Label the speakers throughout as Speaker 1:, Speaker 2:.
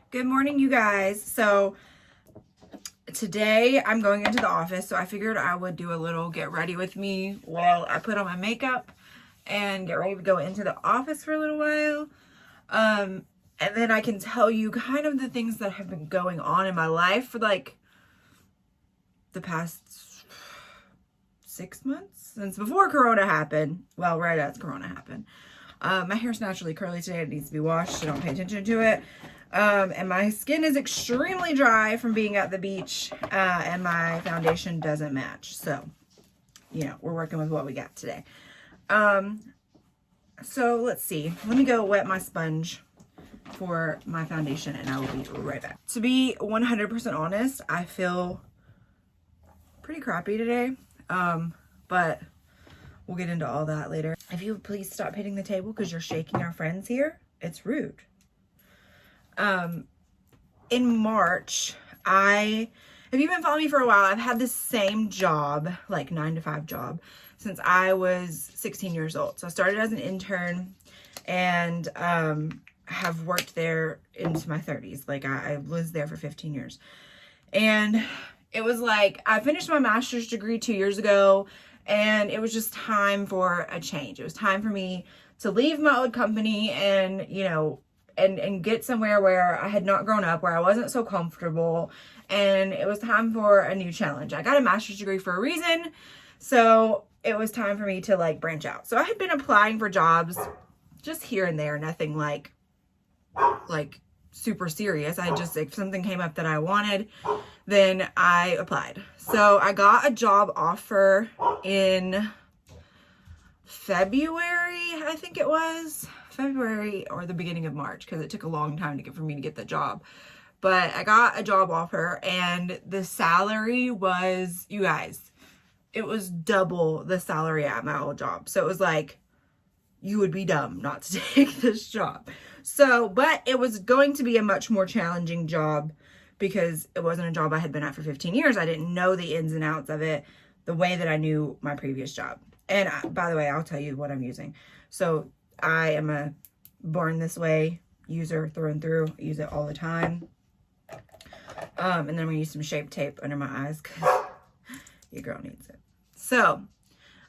Speaker 1: Good morning, you guys. So today I'm going into the office, so I figured I would do a little get ready with me while I put on my makeup and get ready to go into the office for a little while. And then I can tell you kind of the things that have been going on in my life for like the past 6 months since before Corona happened. Well, right as Corona happened. My hair's naturally curly today. It needs to be washed, so don't pay attention to it. And my skin is extremely dry from being at the beach, and my foundation doesn't match. So, we're working with what we got today. So let's see. Let me go wet my sponge for my foundation, and I will be right back. To be 100% honest, I feel pretty crappy today, but we'll get into all that later. If you would please stop hitting the table because you're shaking our friends here. It's rude. In March, if you've been following me for a while, I've had this same job, like 9-to-5 job, since I was 16 years old. So I started as an intern and have worked there into my 30s. Like I was there for 15 years. And it was like, I finished my master's degree 2 years ago, and it was just time for a change. It was time for me to leave my old company and, and get somewhere where I had not grown up, where I wasn't so comfortable, and it was time for a new challenge. I got a master's degree for a reason, so it was time for me to like branch out. So I had been applying for jobs just here and there, nothing like super serious. I just, if something came up that I wanted, then I applied. So I got a job offer in February, I think it was. February or the beginning of March, because it took a long time for me to get the job. But I got a job offer, and the salary was, you guys, it was double the salary at my old job. So it was like, you would be dumb not to take this job. So, but it was going to be a much more challenging job because it wasn't a job I had been at for 15 years. I didn't know the ins and outs of it the way that I knew my previous job. And by the way, I'll tell you what I'm using. So I am a born this way user through and through. I use it all the time. And then I'm gonna use some Shape Tape under my eyes because your girl needs it. So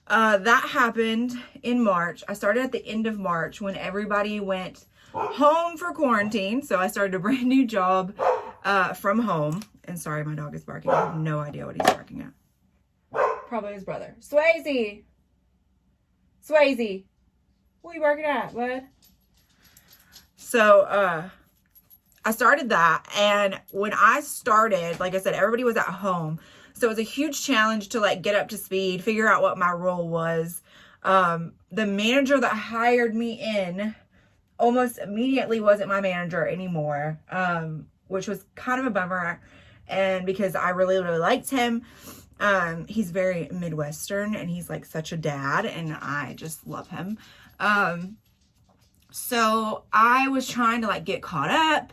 Speaker 1: that happened in March. I started at the end of March when everybody went home for quarantine. So I started a brand new job from home. And sorry, my dog is barking. I have no idea what he's barking at. Probably his brother. Swayze! What are you barking at, bud? So, I started that, and when I started, like I said, everybody was at home. So it was a huge challenge to like get up to speed, figure out what my role was. The manager that hired me in almost immediately wasn't my manager anymore, which was kind of a bummer. And because I really, really liked him. He's very Midwestern, and he's like such a dad, and I just love him. So I was trying to like get caught up,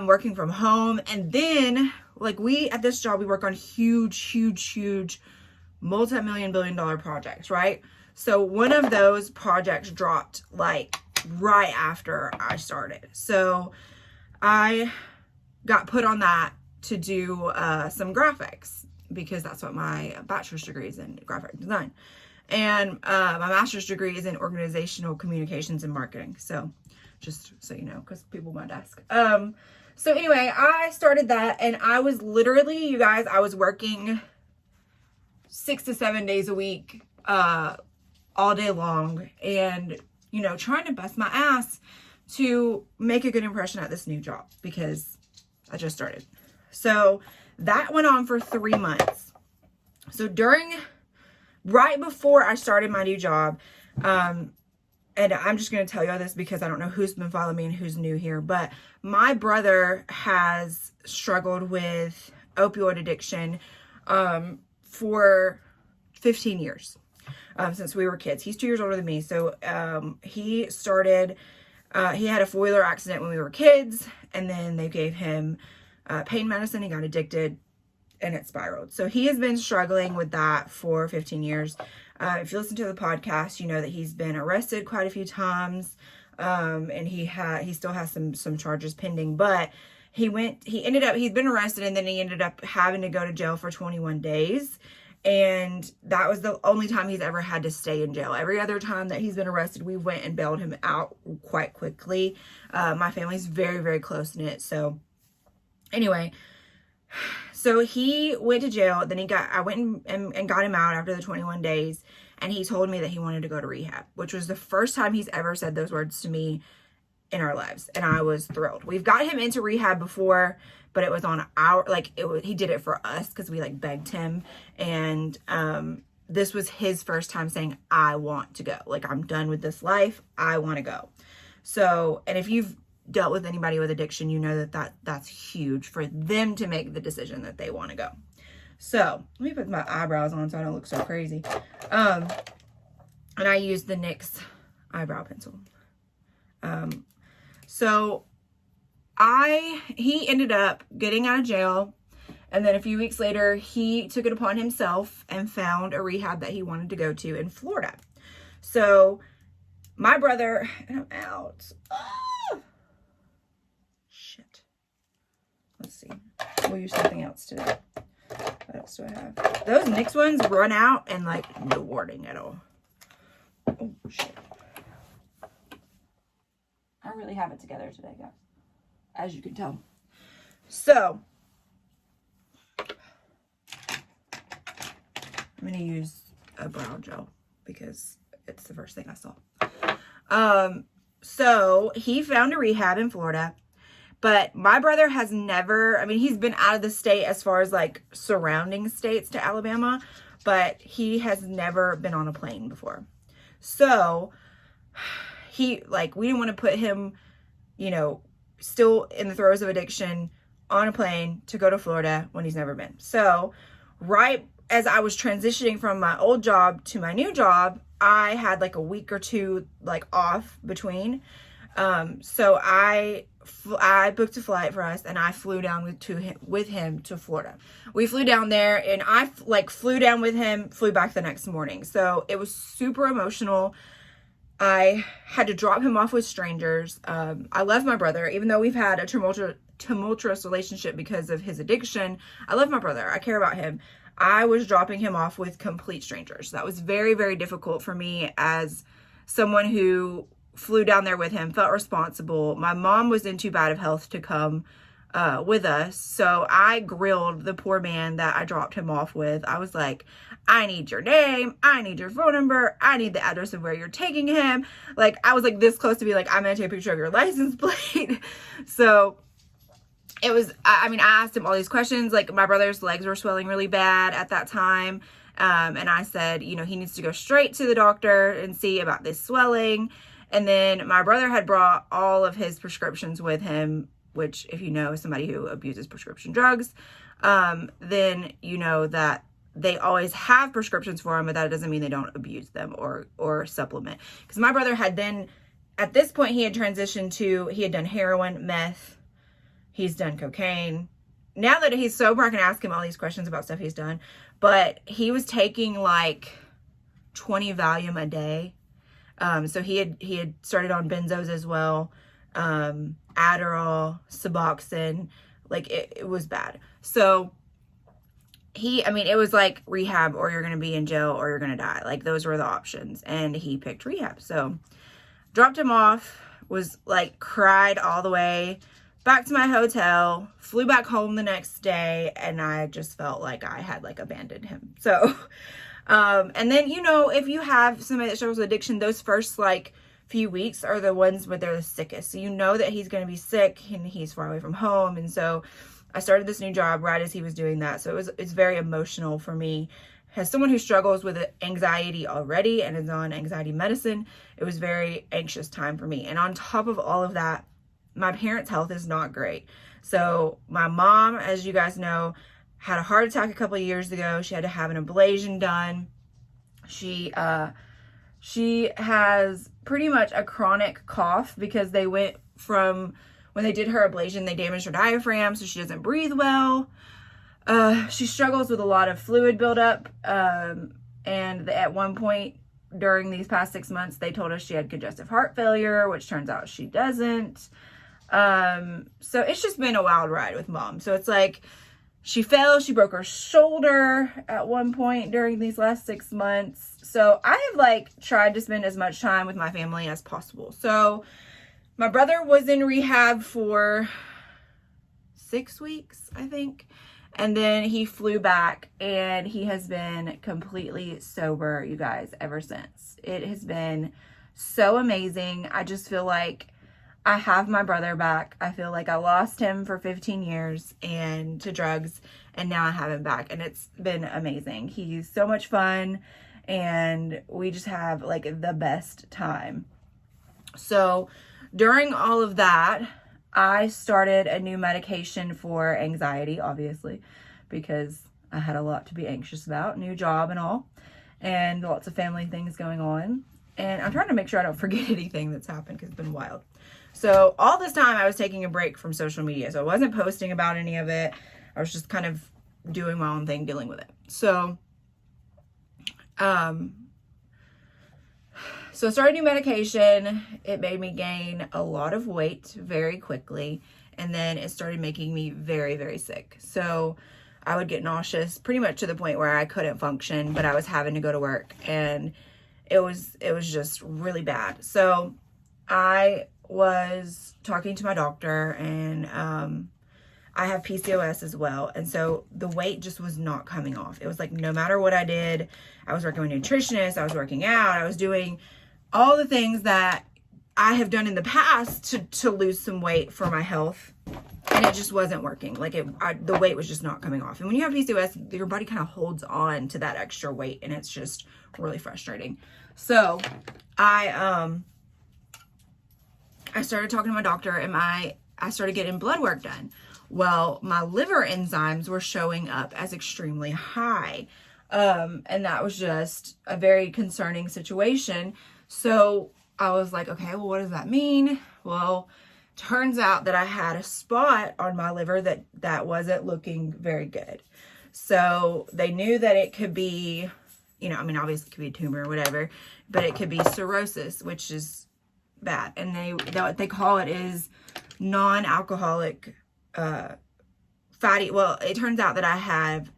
Speaker 1: working from home. And then like at this job, we work on huge multi-million billion-dollar projects, right? So one of those projects dropped like right after I started. So I got put on that to do some graphics because that's what my bachelor's degree is in, graphic design. And my master's degree is in organizational communications and marketing. So just so you know, because people might ask. So anyway, I started that, and I was literally, you guys, I was working 6 to 7 days a week, all day long, and, trying to bust my ass to make a good impression at this new job because I just started. So that went on for 3 months. So right before I started my new job, and I'm just going to tell you all this because I don't know who's been following me and who's new here, but my brother has struggled with opioid addiction for 15 years, since we were kids. He's 2 years older than me. So he had a four-wheeler accident when we were kids, and then they gave him pain medicine. He got addicted, and it spiraled. So he has been struggling with that for 15 years. If you listen to the podcast, you know that he's been arrested quite a few times. And he still has some charges pending, but he's been arrested, and then he ended up having to go to jail for 21 days. And that was the only time he's ever had to stay in jail. Every other time that he's been arrested, we went and bailed him out quite quickly. My family's very, very close-knit. So anyway, so he went to jail. Then I went and got him out after the 21 days. And he told me that he wanted to go to rehab, which was the first time he's ever said those words to me in our lives. And I was thrilled. We've got him into rehab before, but it was on he did it for us because we like begged him. And this was his first time saying, I want to go. Like, I'm done with this life. I want to go. So, and if you've dealt with anybody with addiction, you know that's huge for them to make the decision that they want to go. So, let me put my eyebrows on so I don't look so crazy. And I used the NYX eyebrow pencil. So, he ended up getting out of jail. And then a few weeks later, he took it upon himself and found a rehab that he wanted to go to in Florida. So, my brother, and I'm out. Ah! Shit. Let's see. We'll use something else today. What else do I have? Those NYX ones run out and like no warning at all. Oh, shit. I really have it together today, guys. As you can tell. So, I'm going to use a brow gel because it's the first thing I saw. So, he found a rehab in Florida. But my brother has never, he's been out of the state as far as like surrounding states to Alabama, but he has never been on a plane before. So we didn't want to put him, still in the throes of addiction on a plane to go to Florida when he's never been. So right as I was transitioning from my old job to my new job, I had like a week or two like off between. So I booked a flight for us and I flew down with him to Florida. We flew down there and I flew down with him, flew back the next morning. So it was super emotional. I had to drop him off with strangers. I love my brother, even though we've had a tumultuous relationship because of his addiction. I love my brother. I care about him. I was dropping him off with complete strangers. That was very, very difficult for me as someone who flew down there with him, felt responsible. My mom was in too bad of health to come with us. So I grilled the poor man that I dropped him off with. I was like, I need your name. I need your phone number. I need the address of where you're taking him. Like, I was like this close to be like, I'm going to take a picture of your license plate. So it was, I asked him all these questions. Like, my brother's legs were swelling really bad at that time. And I said, he needs to go straight to the doctor and see about this swelling. And then my brother had brought all of his prescriptions with him, which if you know somebody who abuses prescription drugs, then you know that they always have prescriptions for him, but that doesn't mean they don't abuse them or supplement. Because my brother had then, at this point, he had transitioned to, he had done heroin, meth, he's done cocaine. Now that he's sober, I can ask him all these questions about stuff he's done. But he was taking like 20 Valium a day. So he had started on benzos as well, Adderall, Suboxone, like it was bad. So it was like rehab or you're going to be in jail or you're going to die. Like those were the options. And he picked rehab. So dropped him off, was like cried all the way back to my hotel, flew back home the next day. And I just felt like I had like abandoned him. So, and then, if you have somebody that struggles with addiction, those first like few weeks are the ones where they're the sickest. So you know that he's going to be sick and he's far away from home. And so I started this new job right as he was doing that. So it's very emotional for me. As someone who struggles with anxiety already and is on anxiety medicine, it was very anxious time for me. And on top of all of that, my parents' health is not great. So my mom, as you guys know, had a heart attack a couple of years ago. She had to have an ablation done. She has pretty much a chronic cough because they went from, when they did her ablation, they damaged her diaphragm, so she doesn't breathe well. She struggles with a lot of fluid buildup. And at one point, during these past 6 months, they told us she had congestive heart failure, which turns out she doesn't. So it's just been a wild ride with mom. So it's like she fell, she broke her shoulder at one point during these last 6 months. So I have like tried to spend as much time with my family as possible. So my brother was in rehab for 6 weeks, I think. And then he flew back, and he has been completely sober, you guys, ever since. It has been so amazing. I just feel like I have my brother back. I feel like I lost him for 15 years and to drugs, and now I have him back, and it's been amazing. He's so much fun, and we just have like the best time. So during all of that, I started a new medication for anxiety, obviously, because I had a lot to be anxious about, new job and all, and lots of family things going on. And I'm trying to make sure I don't forget anything that's happened because it's been wild. So all this time I was taking a break from social media. So I wasn't posting about any of it. I was just kind of doing my own thing, dealing with it. So I started new medication. It made me gain a lot of weight very quickly. And then it started making me very, very sick. So I would get nauseous pretty much to the point where I couldn't function, but I was having to go to work, and it was just really bad. So I was talking to my doctor, and I have PCOS as well. And so the weight just was not coming off. It was like no matter what I did, I was working with a nutritionist, I was working out, I was doing all the things that I have done in the past to lose some weight for my health, and it just wasn't working. Like the weight was just not coming off. And when you have PCOS, your body kind of holds on to that extra weight, and it's just really frustrating. So I started talking to my doctor, and I started getting blood work done. Well, my liver enzymes were showing up as extremely high. And that was just a very concerning situation. So I was like, okay, well, what does that mean? Well, turns out that I had a spot on my liver that wasn't looking very good. So they knew that it could be, obviously it could be a tumor or whatever, but it could be cirrhosis, which is bad. And what they call it is non-alcoholic fatty. Well, it turns out that I have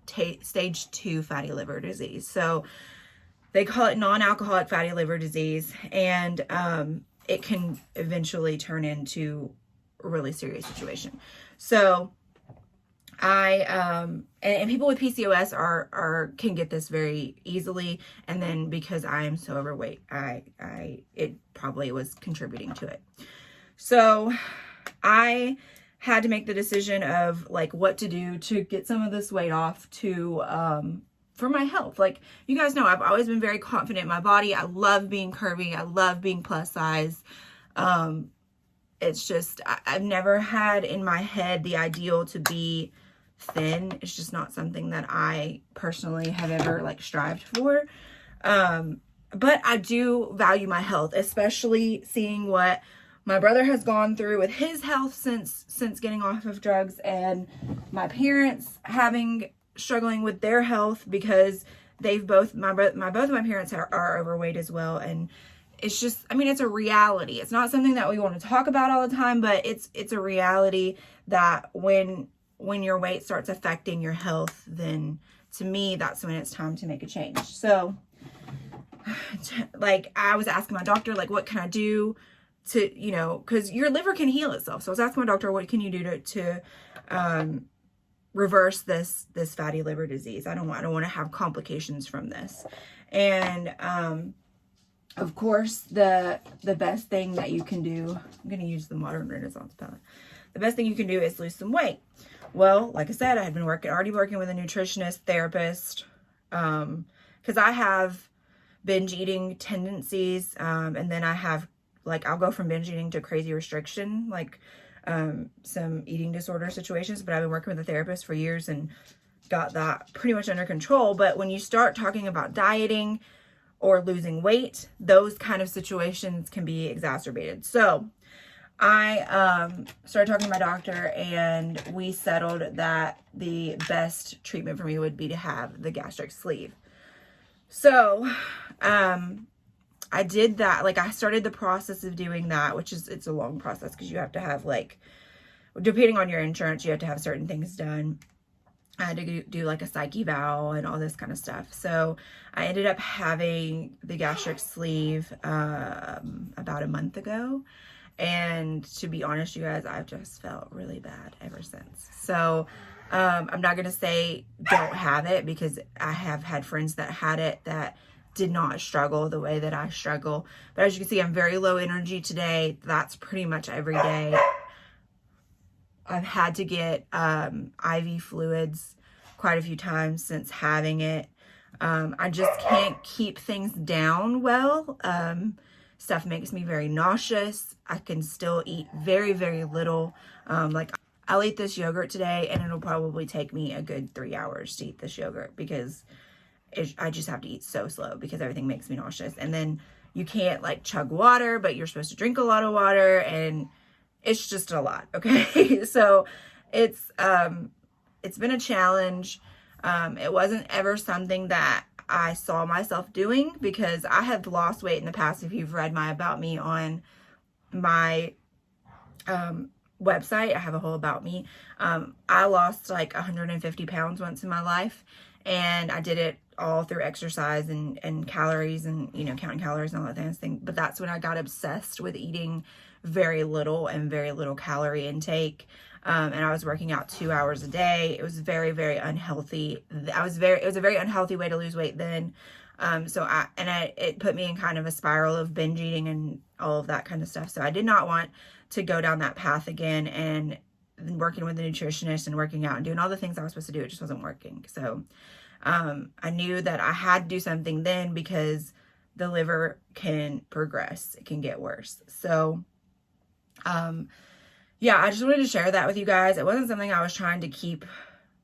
Speaker 1: stage 2 fatty liver disease. So they call it non-alcoholic fatty liver disease, and it can eventually turn into a really serious situation. So and people with PCOS can get this very easily. And then because I am so overweight, it probably was contributing to it. So I had to make the decision of like what to do to get some of this weight off for my health. Like, you guys know, I've always been very confident in my body. I love being curvy. I love being plus size. It's just, I've never had in my head the ideal to be thin. It's just not something that I personally have ever like strived for. But I do value my health, especially seeing what my brother has gone through with his health since getting off of drugs, and my parents struggling with their health because both of my parents are overweight as well. And it's just, it's a reality. It's not something that we want to talk about all the time, but it's a reality that when your weight starts affecting your health, then to me, that's when it's time to make a change. So like I was asking my doctor, like, what can I do to, because your liver can heal itself. So I was asking my doctor, what can you do to reverse this fatty liver disease? I don't want to have complications from this. And of course, the best thing that you can do, I'm going to use the Modern Renaissance palette. The best thing you can do is lose some weight. Well, like I said, I had been already working with a nutritionist, therapist, because I have binge eating tendencies, and then I have I'll go from binge eating to crazy restriction, some eating disorder situations. But I've been working with a therapist for years and got that pretty much under control. But when you start talking about dieting or losing weight, those kind of situations can be exacerbated. So I started talking to my doctor, and we settled that the best treatment for me would be to have the gastric sleeve. So I did that. Like I started the process of doing that, which is, it's a long process because you have to have like, depending on your insurance, you have to have certain things done. I had to do like a psych eval and all this kind of stuff. So I ended up having the gastric sleeve about a month ago. And to be honest, you guys, I've just felt really bad ever since. So I'm not going to say don't have it, because I have had friends that had it that did not struggle the way that I struggle. But as you can see, I'm very low energy today. That's pretty much every day. I've had to get IV fluids quite a few times since having it. I just can't keep things down well. Stuff makes me very nauseous. I can still eat very, very little. Like I'll eat this yogurt today and it'll probably take me a good 3 hours to eat this yogurt, because I just have to eat so slow because everything makes me nauseous. And then you can't like chug water, but you're supposed to drink a lot of water, and it's just a lot. Okay. So it's been a challenge. It wasn't ever something that I saw myself doing, because I have lost weight in the past. If you've read my about me on my website, I have a whole about me. I lost like 150 pounds once in my life, and I did it all through exercise and calories and, you know, counting calories and all that kind of thing. But that's when I got obsessed with eating very little and very little calorie intake. And I was working out 2 hours a day. It was very, very unhealthy. It was a very unhealthy way to lose weight then. It put me in kind of a spiral of binge eating and all of that kind of stuff. So I did not want to go down that path again, and working with a nutritionist and working out and doing all the things I was supposed to do, it just wasn't working. So, I knew that I had to do something then, because the liver can progress. It can get worse. So, yeah, I just wanted to share that with you guys. It wasn't something I was trying to keep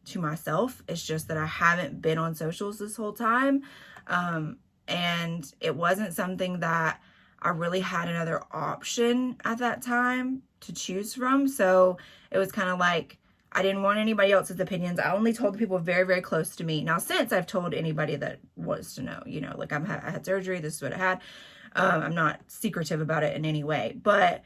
Speaker 1: to myself. It's just that I haven't been on socials this whole time. And it wasn't something that I really had another option at that time to choose from. So it was kind of like, I didn't want anybody else's opinions. I only told the people very, very close to me. Now, since I've told anybody that wants to know, you know, like I had surgery, this is what I had. I'm not secretive about it in any way, but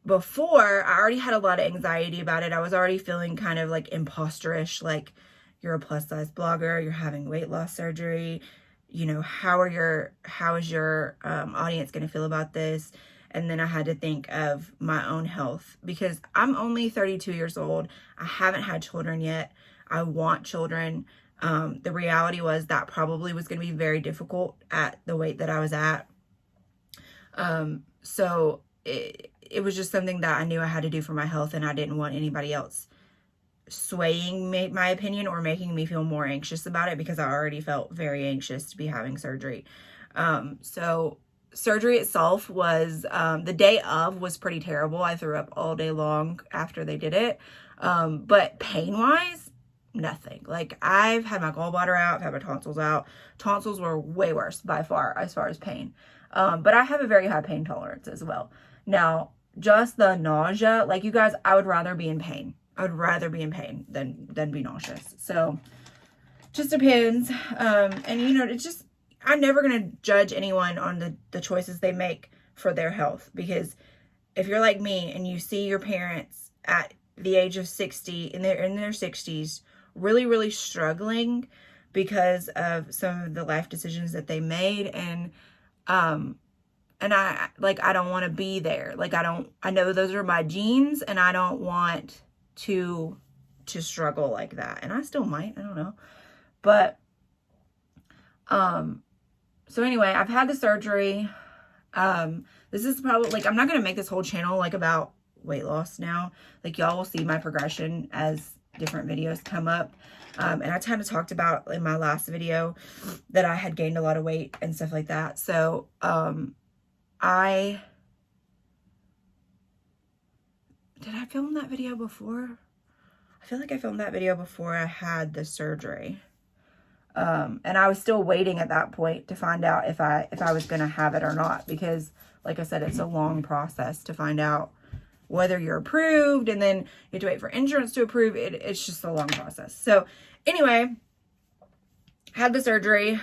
Speaker 1: before, I already had a lot of anxiety about it. I was already feeling kind of like imposterish, like you're a plus size blogger, you're having weight loss surgery, you know, how is your audience going to feel about this? And then I had to think of my own health, because I'm only 32 years old. I haven't had children yet. I want children. The reality was that probably was going to be very difficult at the weight that I was at. So it was just something that I knew I had to do for my health, and I didn't want anybody else swaying my opinion or making me feel more anxious about it, because I already felt very anxious to be having surgery. So surgery itself was, the day of was pretty terrible. I threw up all day long after they did it. But pain wise, nothing. Like I've had my gallbladder out, I've had my tonsils out. Tonsils were way worse by far as far as pain. But I have a very high pain tolerance as well. Now, just the nausea, like you guys, I would rather be in pain. I would rather be in pain than be nauseous. So just depends. And you know, it's just, I'm never going to judge anyone on the choices they make for their health, because if you're like me and you see your parents at the age of 60, in their 60s, really, really struggling because of some of the life decisions that they made, and I don't want to be there. Like I know those are my genes, and I don't want to struggle like that. And I still might, I don't know. But, so anyway, I've had the surgery. This is probably like, I'm not going to make this whole channel like about weight loss now. Like y'all will see my progression as different videos come up. And I kind of talked about in my last video that I had gained a lot of weight and stuff like that. So, did I film that video before? I feel like I filmed that video before I had the surgery. And I was still waiting at that point to find out if I was going to have it or not, because like I said, it's a long process to find out whether you're approved, and then you have to wait for insurance to approve it. It's just a long process. So anyway, had the surgery,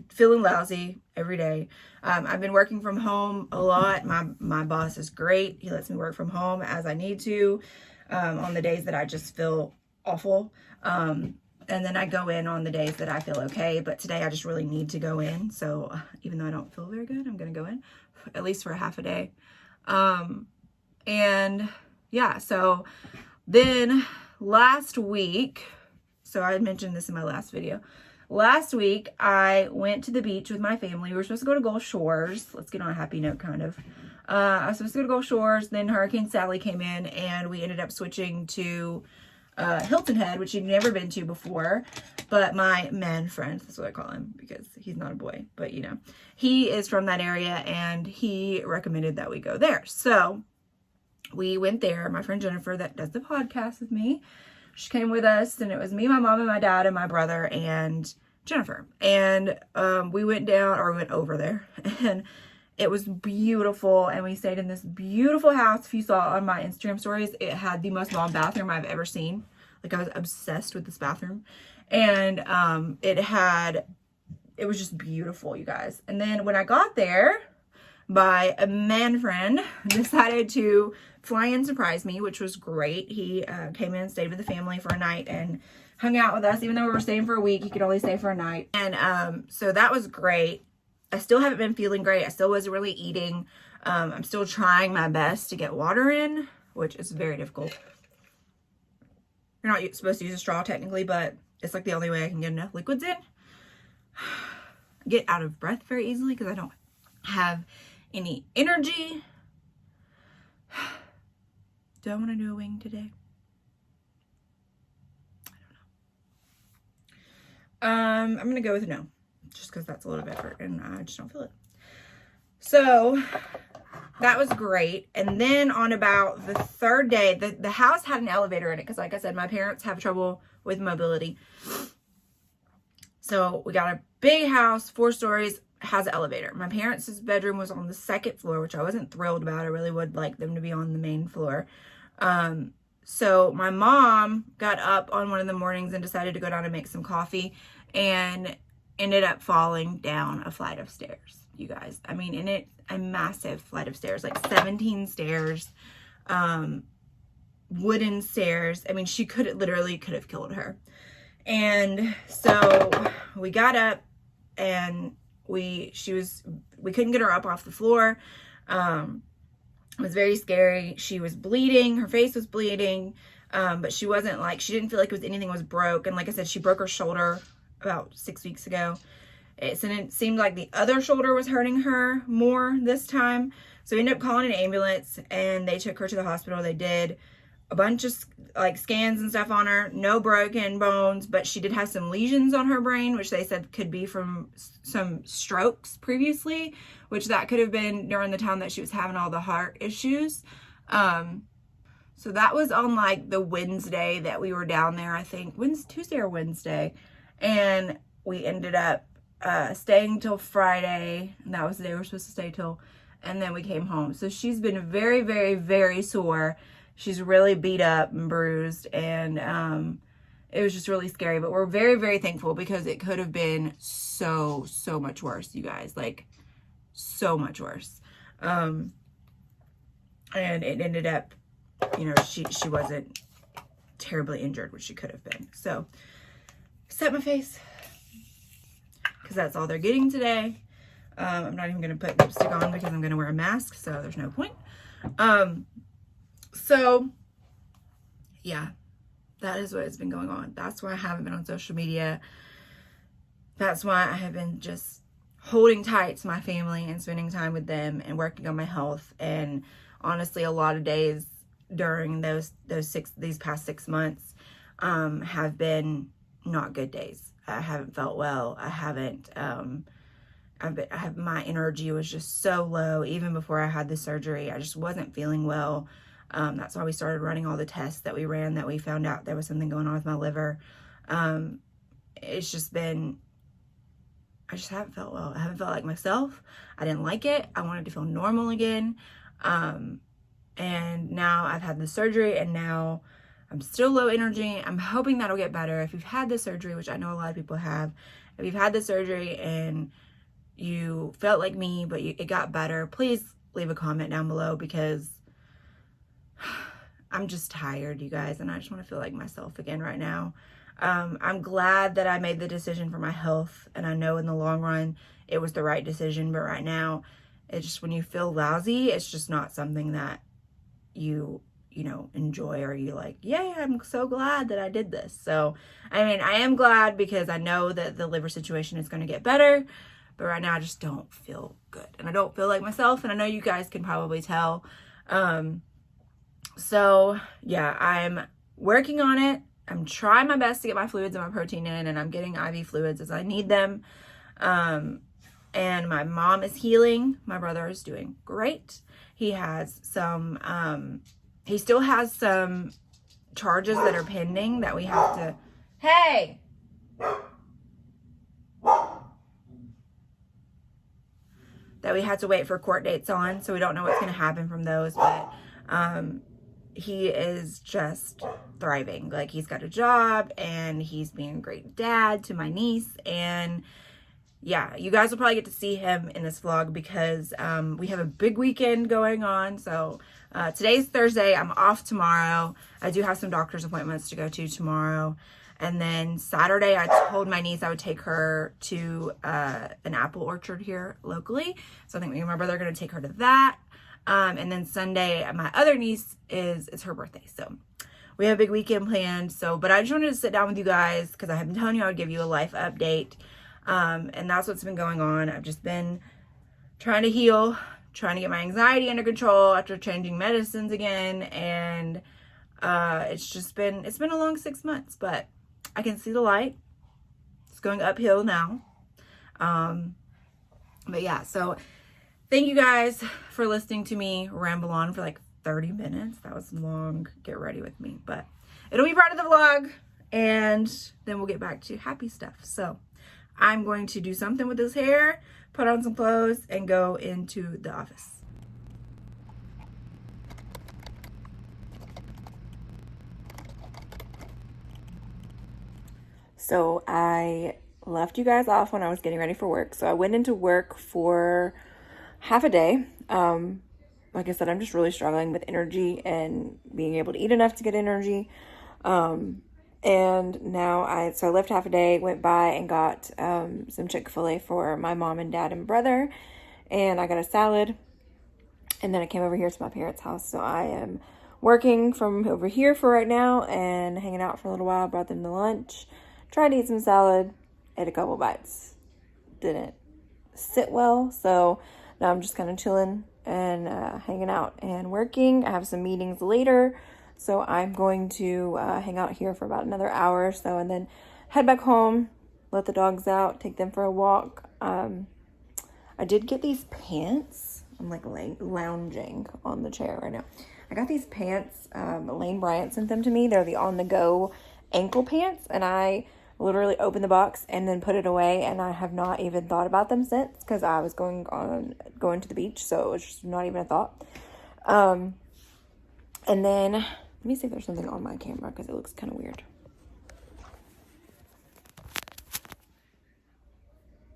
Speaker 1: feeling lousy every day. I've been working from home a lot. My boss is great. He lets me work from home as I need to, on the days that I just feel awful. And then I go in on the days that I feel okay. But today I just really need to go in. So even though I don't feel very good, I'm going to go in at least for half a day. And yeah, so then last week, so I had mentioned this in my last video. Last week, I went to the beach with my family. We were supposed to go to Gulf Shores. Let's get on a happy note, kind of. I was supposed to go to Gulf Shores. Then Hurricane Sally came in, and we ended up switching to Hilton Head, which he'd never been to before. But my man friend, that's what I call him, because he's not a boy. But, you know, he is from that area, and he recommended that we go there. So we went there. My friend Jennifer, that does the podcast with me, she came with us, and it was me, my mom, and my dad, and my brother, and Jennifer. And we went over there, and it was beautiful. And we stayed in this beautiful house. If you saw on my Instagram stories, it had the most bomb bathroom I've ever seen. Like, I was obsessed with this bathroom. And it was just beautiful, you guys. And then when I got there, my man friend decided to fly in and surprise me, which was great. He came in and stayed with the family for a night and hung out with us. Even though we were staying for a week, he could only stay for a night. And so that was great. I still haven't been feeling great. I still wasn't really eating. I'm still trying my best to get water in, which is very difficult. You're not supposed to use a straw technically, but it's like the only way I can get enough liquids in. I get out of breath very easily because I don't have any energy. Do I want to do a wing today? I don't know. I'm going to go with no. Just because that's a lot of effort and I just don't feel it. So that was great. And then on about the third day, the house had an elevator in it. Because like I said, my parents have trouble with mobility. So we got a big house, 4 stories, has an elevator. My parents' bedroom was on the 2nd floor, which I wasn't thrilled about. I really would like them to be on the main floor. So my mom got up on one of the mornings and decided to go down and make some coffee and ended up falling down a flight of stairs, you guys. I mean, a massive flight of stairs, like 17 stairs, wooden stairs. I mean, she literally could have killed her. And so we got up and we couldn't get her up off the floor. It was very scary. She was bleeding. Her face was bleeding. But she didn't feel like anything was broke. And like I said, she broke her shoulder about 6 weeks ago. It seemed like the other shoulder was hurting her more this time. So we ended up calling an ambulance and they took her to the hospital. They did a bunch of scans and stuff on her. No broken bones, but she did have some lesions on her brain, which they said could be from some strokes previously, which that could have been during the time that she was having all the heart issues. So that was on the Wednesday that we were down there, I think. Tuesday or Wednesday. And we ended up staying till Friday. And that was the day we were supposed to stay till. And then we came home. So she's been very, very, very sore. She's really beat up and bruised. And it was just really scary. But we're very, very thankful because it could have been so, so much worse, you guys. So much worse. And it ended up, she wasn't terribly injured, which she could have been. So, set my face. Because that's all they're getting today. I'm not even going to put lipstick on because I'm going to wear a mask. So, there's no point. So, yeah. That is what has been going on. That's why I haven't been on social media. That's why I have been just holding tight to my family and spending time with them and working on my health. And honestly, a lot of days during these past 6 months have been not good days. I haven't felt well. My energy was just so low. Even before I had the surgery, I just wasn't feeling well. That's why we started running all the tests that we ran, that we found out there was something going on with my liver. It's just been, I just haven't felt well. I haven't felt like myself. I didn't like it. I wanted to feel normal again. And now I've had the surgery and now I'm still low energy. I'm hoping that'll get better. If you've had the surgery, which I know a lot of people have, if you've had the surgery and you felt like me, but it got better, please leave a comment down below, because I'm just tired, you guys, and I just want to feel like myself again right now. I'm glad that I made the decision for my health, and I know in the long run it was the right decision, but right now it's just, when you feel lousy, it's just not something that you know, enjoy, or you like, yay, I'm so glad that I did this. So, I mean, I am glad because I know that the liver situation is going to get better, but right now I just don't feel good, and I don't feel like myself, and I know you guys can probably tell. So yeah, I'm working on it. I'm trying my best to get my fluids and my protein in, and I'm getting IV fluids as I need them. And my mom is healing. My brother is doing great. He has some, he still has some charges that are pending that we have to, hey! That we had to wait for court dates on, so we don't know what's going to happen from those, but he is just thriving. Like, he's got a job, and he's being a great dad to my niece, and yeah, you guys will probably get to see him in this vlog, because we have a big weekend going on. So today's Thursday. I'm off tomorrow. I do have some doctor's appointments to go to tomorrow. And then Saturday, I told my niece I would take her to an apple orchard here locally. So I think me and my brother are going to take her to that. And then Sunday, my other niece, it's her birthday. So we have a big weekend planned. So, but I just wanted to sit down with you guys, because I have been telling you I would give you a life update. And that's what's been going on. I've just been trying to heal, trying to get my anxiety under control after changing medicines again. And it's been a long 6 months, but I can see the light. It's going uphill now. But yeah, so thank you guys for listening to me ramble on for like 30 minutes. That was long. Get ready with me, but it'll be part of the vlog, and then we'll get back to happy stuff. So I'm going to do something with this hair, put on some clothes, and go into the office. So I left you guys off when I was getting ready for work. So I went into work for half a day. Like I said, I'm just really struggling with energy and being able to eat enough to get energy. And now so I left half a day, went by and got some Chick-fil-A for my mom and dad and brother, and I got a salad, and then I came over here to my parents' house. So I am working from over here for right now and hanging out for a little while. Brought them to lunch, tried to eat some salad, ate a couple bites, didn't sit well, so now I'm just kind of chilling and hanging out and working. I have some meetings later. So I'm going to hang out here for about another hour or so, and then head back home, let the dogs out, take them for a walk. I did get these pants. I'm like lounging on the chair right now. I got these pants. Lane Bryant sent them to me. They're the on-the-go ankle pants, and I literally opened the box and then put it away, and I have not even thought about them since, because I was going to the beach, so it was just not even a thought. And then let me see if there's something on my camera, because it looks kind of weird.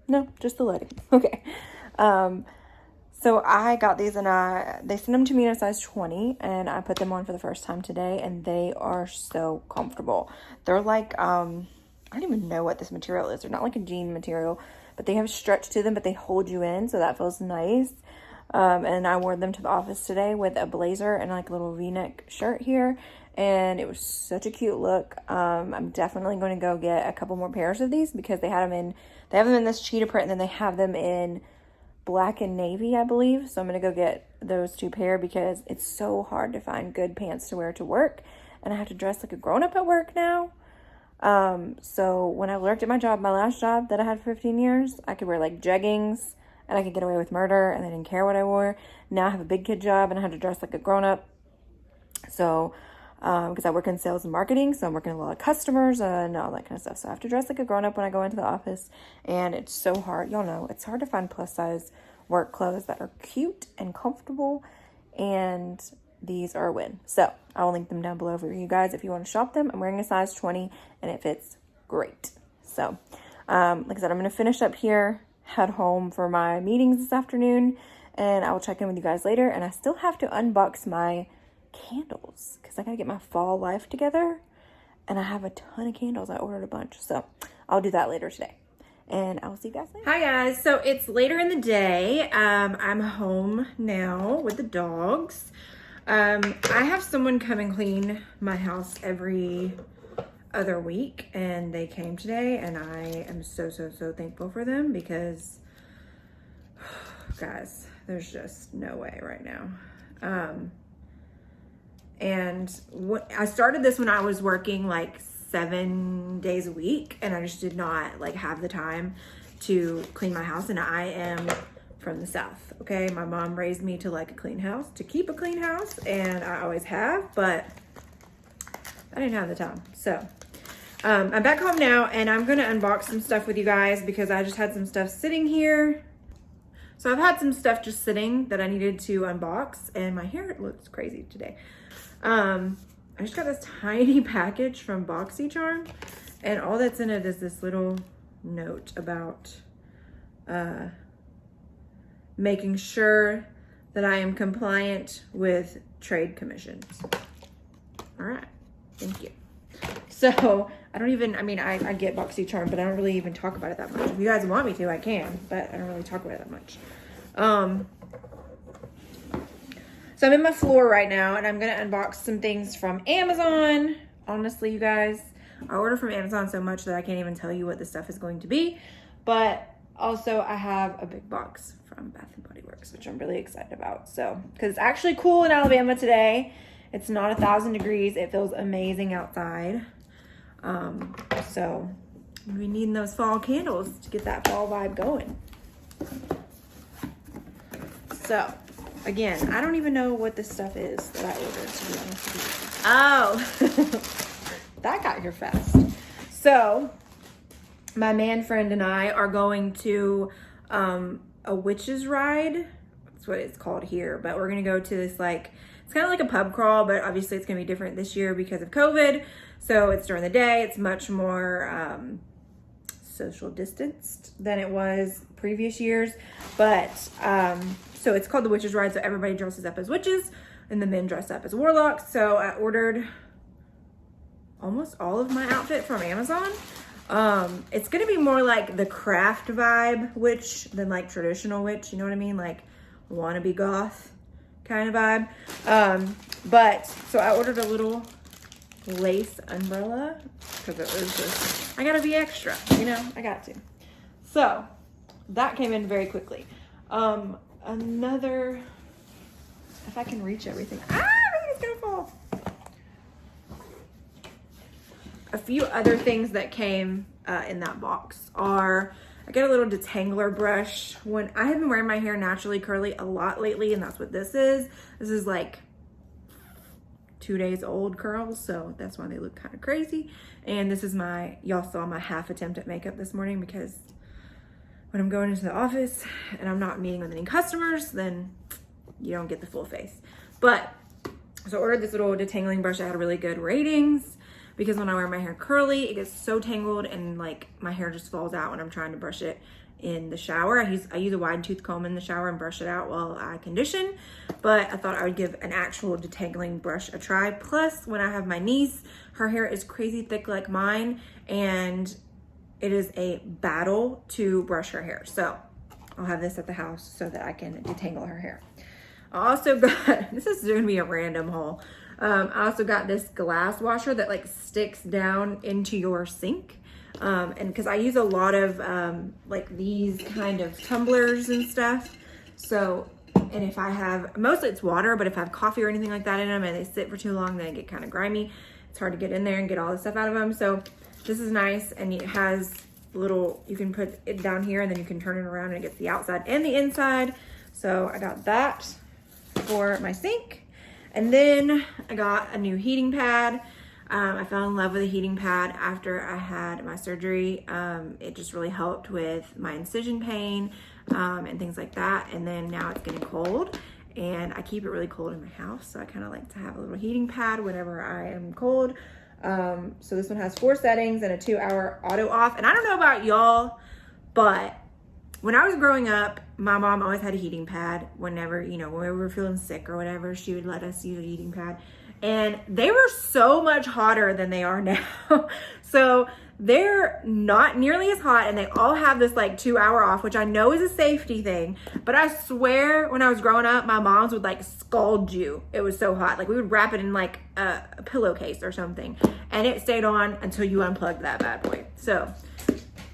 Speaker 1: No, just the lighting. Okay. So I got these, and they sent them to me in a size 20, and I put them on for the first time today, and they are so comfortable. They're like, I don't even know what this material is. They're not like a jean material, but they have stretch to them, but they hold you in, so that feels nice. And I wore them to the office today with a blazer and like a little v-neck shirt here, and it was such a cute look. I'm definitely going to go get a couple more pairs of these, because they have them in this cheetah print, and then they have them in black and navy, I believe. So I'm going to go get those 2 pair, because it's so hard to find good pants to wear to work, and I have to dress like a grown-up at work now. So when I worked at my last job that I had for 15 years, I could wear like jeggings, and I could get away with murder, and I didn't care what I wore. Now I have a big kid job, and I had to dress like a grown-up. So, because I work in sales and marketing, so I'm working with a lot of customers and all that kind of stuff. So I have to dress like a grown-up when I go into the office, and it's so hard. Y'all know, it's hard to find plus-size work clothes that are cute and comfortable, and these are a win. So I will link them down below for you guys if you want to shop them. I'm wearing a size 20, and it fits great. So
Speaker 2: Like I said, I'm going to finish up here, head home for my meetings this afternoon, and I will check in with you guys later. And I still have to unbox my candles because I got to get my fall life together. And I have a ton of candles. I ordered a bunch. So I'll do that later today. And I will see you guys later. Hi guys. So it's later in the day. I'm home now with the dogs. I have someone come and clean my house every other week, and they came today, and I am so thankful for them because guys, there's just no way right now. And I started this when I was working like 7 days a week, and I just did not like have the time to clean my house. And I am from the South, okay? My mom raised me to like a clean house, to keep a clean house, and I always have, but I didn't have the time. So I'm back home now, and I'm gonna unbox some stuff with you guys because I just had some stuff sitting here. So I've had some stuff just sitting that I needed to unbox, and my hair looks crazy today. I just got this tiny package from BoxyCharm, and all that's in it is this little note about making sure that I am compliant with trade commissions. All right, thank you. So I get BoxyCharm, but I don't really even talk about it that much. If you guys want me to, I can, but I don't really talk about it that much. So I'm in my floor right now, and I'm gonna unbox some things from Amazon. Honestly, you guys, I order from Amazon so much that I can't even tell you what the stuff is going to be. But also I have a big box from Bath & Body Works, which I'm really excited about. So, because it's actually cool in Alabama today. It's not 1,000 degrees. It feels amazing outside. So we need those fall candles to get that fall vibe going. So again, I don't even know what this stuff is that I ordered, to be honest with you. Oh, that got here fast. So my man friend and I are going to a witch's ride. That's what it's called here, but we're gonna go to this, like, it's kind of like a pub crawl, but obviously it's gonna be different this year because of COVID. So it's during the day. It's much more social distanced than it was previous years. But so it's called the Witch's Ride. So everybody dresses up as witches, and the men dress up as warlocks. So I ordered almost all of my outfit from Amazon. It's gonna be more like the craft vibe witch than like traditional witch. You know what I mean? Like wannabe goth kind of vibe. But so I ordered a little lace umbrella because it was just, I gotta be extra, you know, I got to. So that came in very quickly. Another, if I can reach everything, it's gonna fall. A few other things that came in that box are, I got a little detangler brush. When I have been wearing my hair naturally curly a lot lately, and that's what this is. This is like 2 days old curls, so that's why they look kind of crazy. And this is y'all saw my half attempt at makeup this morning, because when I'm going into the office and I'm not meeting with any customers, then you don't get the full face. But so I ordered this little detangling brush that had really good ratings, because when I wear my hair curly, it gets so tangled and like my hair just falls out when I'm trying to brush it in the shower. I use a wide tooth comb in the shower and brush it out while I condition, but I thought I would give an actual detangling brush a try. Plus, when I have my niece, her hair is crazy thick like mine, and it is a battle to brush her hair. So I'll have this at the house so that I can detangle her hair. I also got, this is gonna be a random haul. I also got this glass washer that like sticks down into your sink. And because I use a lot of like these kind of tumblers and stuff. So, and if I have, mostly it's water, but if I have coffee or anything like that in them and they sit for too long, then they get kind of grimy. It's hard to get in there and get all the stuff out of them. So this is nice, and it has little, you can put it down here and then you can turn it around and it gets the outside and the inside. So I got that for my sink. And then I got a new heating pad. I fell in love with a heating pad after I had my surgery. It just really helped with my incision pain and things like that. And then now it's getting cold, and I keep it really cold in my house. So I kind of like to have a little heating pad whenever I am cold. So this one has 4 settings and a 2-hour auto off. And I don't know about y'all, but when I was growing up, my mom always had a heating pad. Whenever, you know, when we were feeling sick or whatever, she would let us use a heating pad. And they were so much hotter than they are now. So they're not nearly as hot, and they all have this like 2-hour off, which I know is a safety thing. But I swear when I was growing up, my moms would like scald you. It was so hot. Like we would wrap it in like a pillowcase or something, and it stayed on until you unplugged that bad boy. So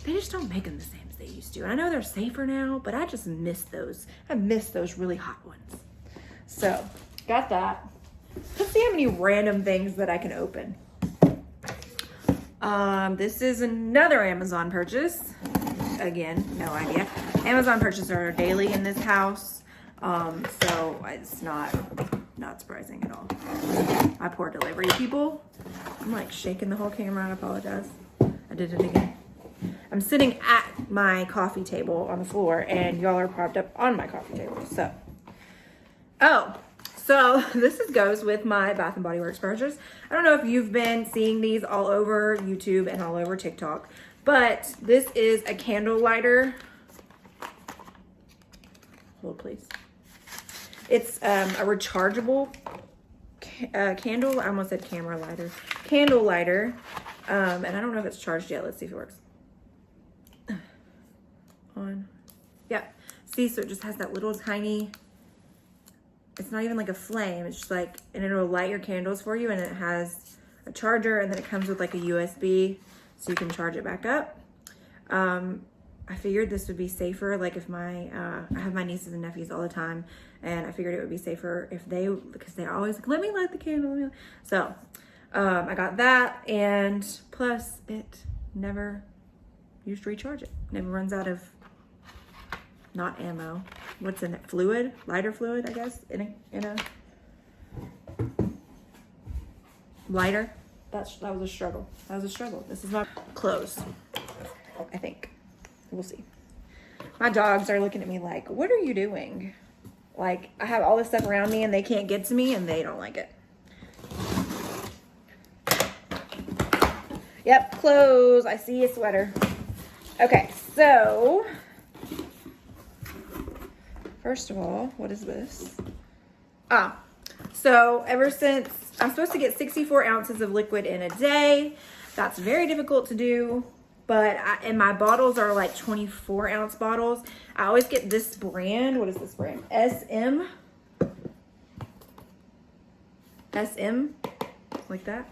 Speaker 2: they just don't make them the same as they used to. And I know they're safer now, but I just miss those. I miss those really hot ones. So got that. Let's see how many random things that I can open. This is another Amazon purchase. Again, no idea. Amazon purchases are daily in this house. So it's not surprising at all. My poor delivery people. I'm like shaking the whole camera. I apologize. I did it again. I'm sitting at my coffee table on the floor, and y'all are propped up on my coffee table. So this goes with my Bath and Body Works purchase. I don't know if you've been seeing these all over YouTube and all over TikTok, but this is a candle lighter. Hold, please. It's a rechargeable candle. I almost said camera lighter. Candle lighter. And I don't know if it's charged yet. Let's see if it works. On. Yep. See, so it just has that little tiny, it's not even like a flame. It's just like, and it'll light your candles for you, and it has a charger, and then it comes with like a USB so you can charge it back up. I figured this would be safer, like if I have my nieces and nephews all the time, and I figured it would be safer if because they always like, let me light the candle. So I got that, and plus it never used to recharge it. Never runs out of, not ammo. What's in it? Fluid? Lighter fluid, I guess, in a lighter. That was a struggle. This is not closed, I think. We'll see. My dogs are looking at me like, what are you doing? Like, I have all this stuff around me and they can't get to me, and they don't like it. Yep, close. I see a sweater. Okay, so first of all, what is this? So ever since, I'm supposed to get 64 ounces of liquid in a day. That's very difficult to do, but and my bottles are like 24 ounce bottles. I always get this brand. What is this brand? SM, like that.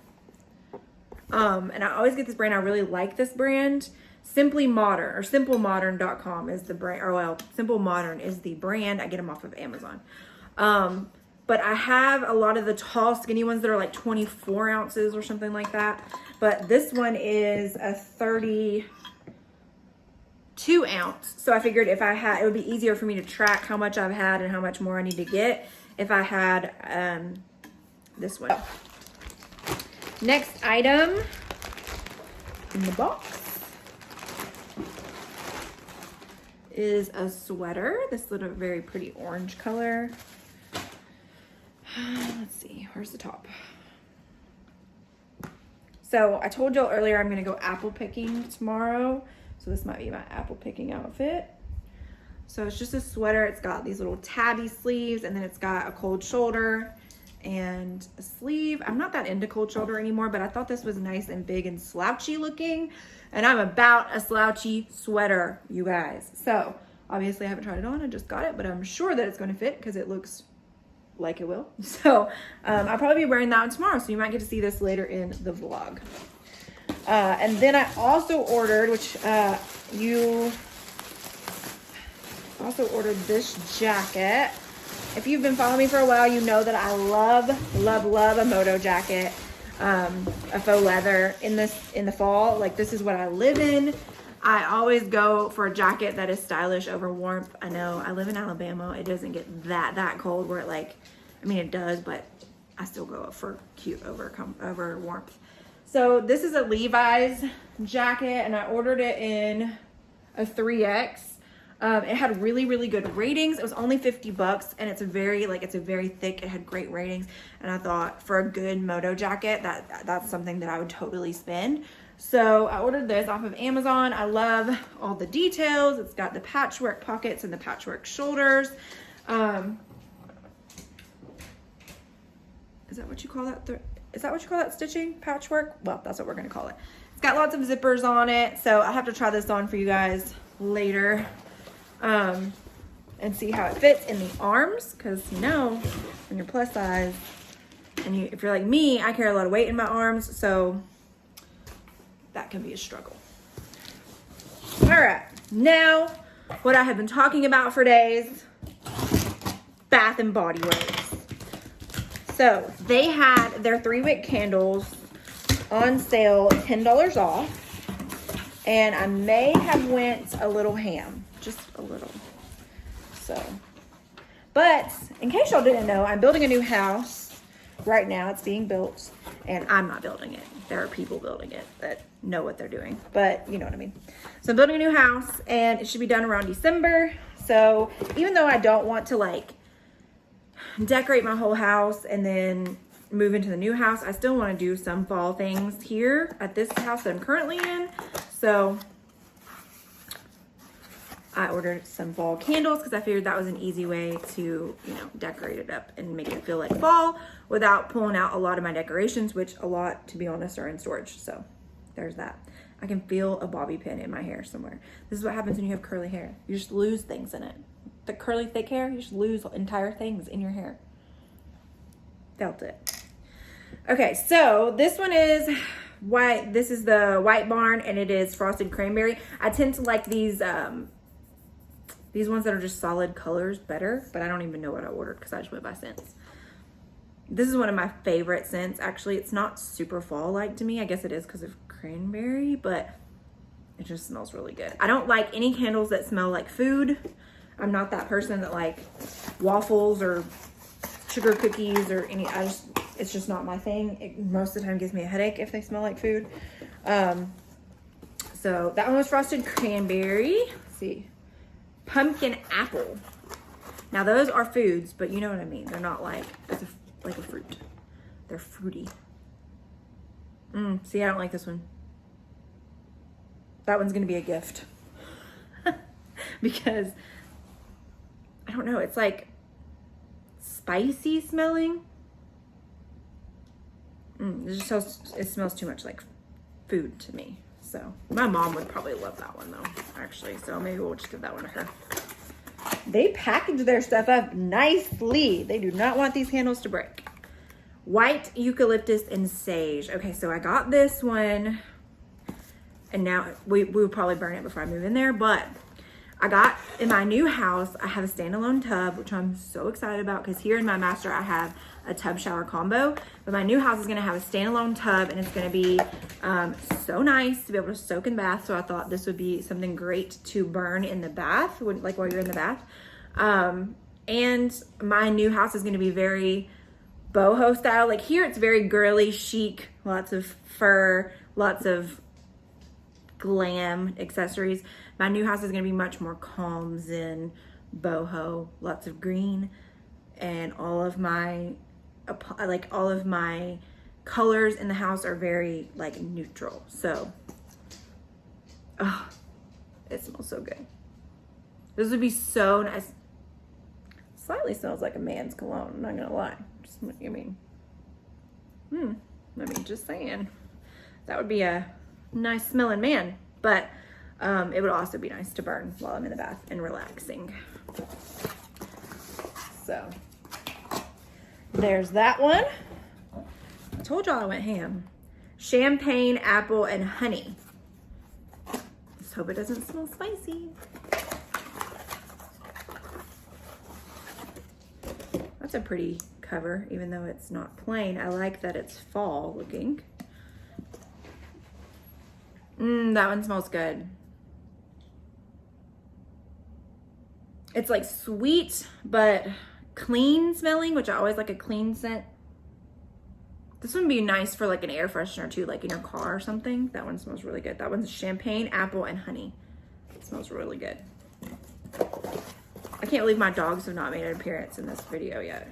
Speaker 2: And I always get this brand. I really like this brand. Simply Modern, or simplemodern.com is the brand, or well, Simple Modern is the brand. I get them off of Amazon. But I have a lot of the tall, skinny ones that are like 24 ounces or something like that. But this one is a 32 ounce. So I figured if I had, it would be easier for me to track how much I've had and how much more I need to get if I had this one. Next item in the box is a sweater. This little very pretty orange color. Let's see, where's the top? So I told y'all earlier I'm gonna go apple picking tomorrow. So this might be my apple picking outfit. So it's just a sweater. It's got these little tabby sleeves, and then it's got a cold shoulder and a sleeve. I'm not that into cold shoulder anymore, but I thought this was nice and big and slouchy looking. And I'm about a slouchy sweater, you guys. So obviously I haven't tried it on. I just got it, but I'm sure that it's going to fit because it looks like it will. So I'll probably be wearing that one tomorrow. So you might get to see this later in the vlog. And then I also ordered, this jacket. If you've been following me for a while, you know that I love a moto jacket, a faux leather in the fall. Like, this is what I live in. I always go for a jacket that is stylish over warmth. I know I live in Alabama. It doesn't get that cold where it it does, but I still go for cute over warmth. So this is a Levi's jacket, and I ordered it in a 3X. It had really, really good ratings. It was only $50 and it's a very thick, it had great ratings. And I thought for a good moto jacket, that's something that I would totally spend. So I ordered this off of Amazon. I love all the details. It's got the patchwork pockets and the patchwork shoulders. Is that what you call that? Is that what you call that stitching? Patchwork? Well, that's what we're gonna call it. It's got lots of zippers on it. So I have to try this on for you guys later. And see how it fits in the arms, because you know when you're plus size and if you're like me, I carry a lot of weight in my arms, so that can be a struggle. All right, now what I have been talking about for days, Bath and Body Works. So they had their 3-wick candles on sale, $10 off, and I may have went a little ham. Just a little. So, but in case y'all didn't know, I'm building a new house right now. It's being built and I'm not building it. There are people building it that know what they're doing, but you know what I mean. So I'm building a new house and it should be done around December. So even though I don't want to like decorate my whole house and then move into the new house, I still want to do some fall things here at this house that I'm currently in. So I ordered some fall candles because I figured that was an easy way to, you know, decorate it up and make it feel like fall without pulling out a lot of my decorations, which a lot, to be honest, are in storage. So there's that. I can feel a bobby pin in my hair somewhere. This is what happens when you have curly hair. You just lose things in it. The curly, thick hair, you just lose entire things in your hair. Felt it. Okay, so this one is white. This is the White Barn and it is frosted cranberry. I tend to like these ones that are just solid colors better, but I don't even know what I ordered because I just went by scents. This is one of my favorite scents. Actually, it's not super fall-like to me. I guess it is because of cranberry, but it just smells really good. I don't like any candles that smell like food. I'm not that person that like waffles or sugar cookies or any, it's just not my thing. It most of the time gives me a headache if they smell like food. So that one was frosted cranberry. Let's see. Pumpkin apple. Now those are foods, but you know what I mean. They're not like, like a fruit. They're fruity. See, I don't like this one. That one's gonna be a gift. Because, I don't know, it's like spicy smelling. It smells too much like food to me. So my mom would probably love that one though, actually. So maybe we'll just give that one to her. They package their stuff up nicely. They do not want these candles to break. White eucalyptus and sage. Okay, so I got this one and now we will probably burn it before I move in there, but I got in my new house, I have a standalone tub, which I'm so excited about because here in my master, I have a tub shower combo, but my new house is gonna have a standalone tub and it's gonna be so nice to be able to soak in the bath. So I thought this would be something great to burn in the bath, like while you're in the bath. And my new house is gonna be very boho style. Like here, it's very girly, chic, lots of fur, lots of glam accessories. My new house is gonna be much more calm, zen, boho, lots of green, and all of my colors in the house are very like neutral. So, oh, it smells so good. This would be so nice. Slightly smells like a man's cologne, I'm not gonna lie. Just saying. That would be a nice smelling man, but it would also be nice to burn while I'm in the bath and relaxing. So there's that one. I told y'all I went ham. Champagne, apple, and honey. Just hope it doesn't smell spicy. That's a pretty cover, even though it's not plain. I like that it's fall looking. That one smells good. It's like sweet, but clean smelling, which I always like a clean scent. This one would be nice for like an air freshener too, like in your car or something. That one smells really good. That one's champagne, apple, and honey. It smells really good. I can't believe my dogs have not made an appearance in this video yet.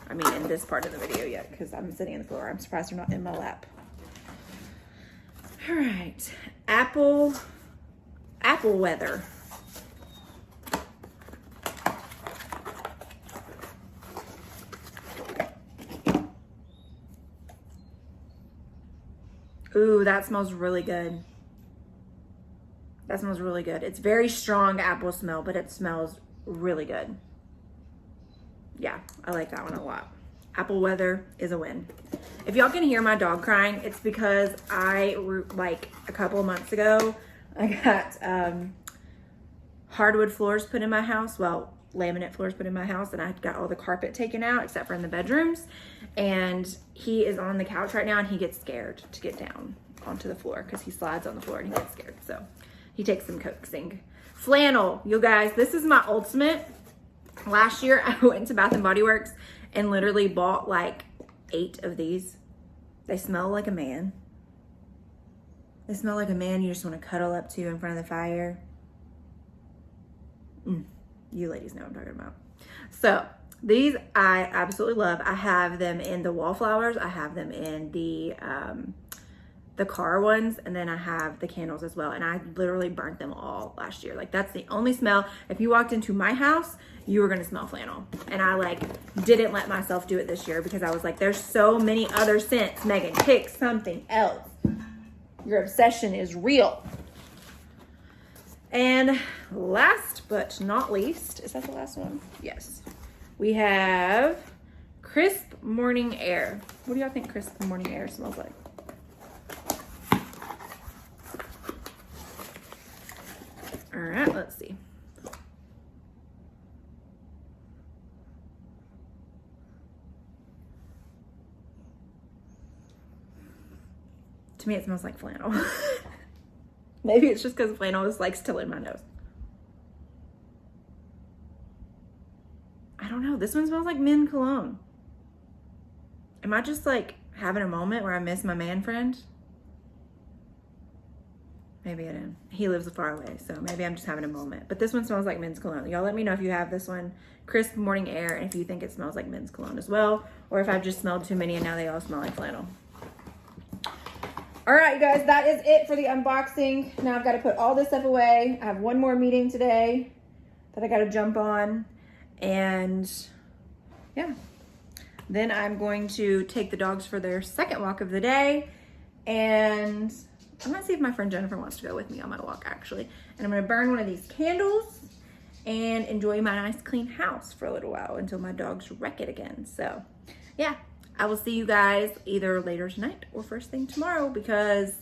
Speaker 2: I mean, in this part of the video yet, because I'm sitting on the floor. I'm surprised they're not in my lap. All right, apple weather. Ooh, that smells really good. That smells really good. It's very strong apple smell, but it smells really good. Yeah, I like that one a lot. Apple weather is a win. If y'all can hear my dog crying, it's because like a couple of months ago, I got hardwood floors put in my house. Well, laminate floors put in my house, and I got all the carpet taken out except for in the bedrooms. And he is on the couch right now, and he gets scared to get down onto the floor because he slides on the floor and he gets scared. So he takes some coaxing. Flannel, you guys, this is my ultimate. Last year, I went to Bath and Body Works and literally bought like 8 of these. They smell like a man. They smell like a man you just want to cuddle up to in front of the fire. You ladies know what I'm talking about. So these I absolutely love. I have them in the wallflowers. I have them in the car ones, and then I have the candles as well. And I literally burnt them all last year. Like, that's the only smell. If you walked into my house, you were gonna smell flannel. And I like didn't let myself do it this year because I was like, there's so many other scents. Megan, pick something else. Your obsession is real. And last but not least, is that the last one? Yes. We have crisp morning air. What do y'all think crisp morning air smells like? All right, let's see. To me, it smells like flannel. Maybe it's just because flannel is like still in my nose. I don't know. This one smells like men cologne. Am I just like having a moment where I miss my man friend? Maybe I didn't. He lives far away, so maybe I'm just having a moment. But this one smells like men's cologne. Y'all let me know if you have this one, crisp morning air, and if you think it smells like men's cologne as well, or if I've just smelled too many and now they all smell like flannel. All right, you guys, that is it for the unboxing. Now I've got to put all this stuff away. I have one more meeting today that I got to jump on. And yeah, then I'm going to take the dogs for their second walk of the day. And I'm gonna see if my friend Jennifer wants to go with me on my walk, actually. And I'm gonna burn one of these candles and enjoy my nice clean house for a little while until my dogs wreck it again. So yeah, I will see you guys either later tonight or first thing tomorrow because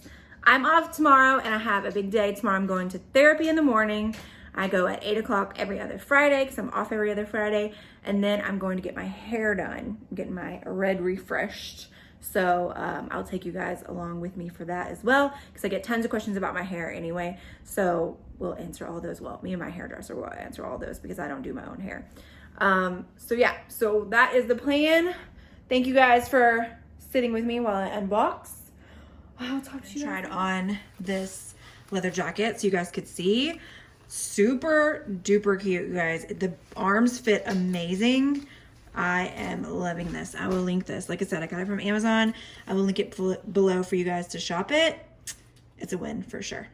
Speaker 2: I'm off tomorrow and I have a big day tomorrow. I'm going to therapy in the morning. I go at 8 o'clock every other Friday because I'm off every other Friday. And then I'm going to get my hair done, getting my red refreshed. So I'll take you guys along with me for that as well because I get tons of questions about my hair anyway. So we'll answer all those. Well, me and my hairdresser will answer all those because I don't do my own hair. So yeah, so that is the plan. Thank you guys for sitting with me while I unbox. I'll talk to you. Tried on this leather jacket so you guys could see. Super duper cute, you guys. The arms fit amazing. I am loving this. I will link this. Like I said, I got it from Amazon. I will link it below for you guys to shop it. It's a win for sure.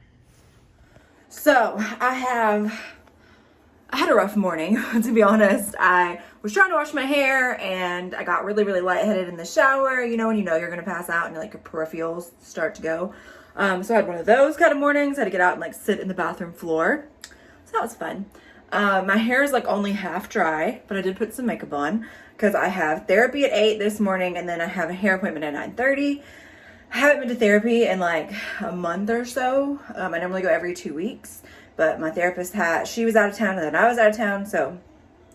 Speaker 2: So I had a rough morning, to be honest. I was trying to wash my hair and I got really, really lightheaded in the shower. You know, when you know you're gonna pass out and like your peripherals start to go. So I had one of those kind of mornings. I had to get out and like sit in the bathroom floor. So that was fun. My hair is like only half dry, but I did put some makeup on because I have therapy at 8 this morning and then I have a hair appointment at 9:30. I haven't been to therapy in like a month or so. I normally go every 2 weeks, but my therapist she was out of town and then I was out of town, so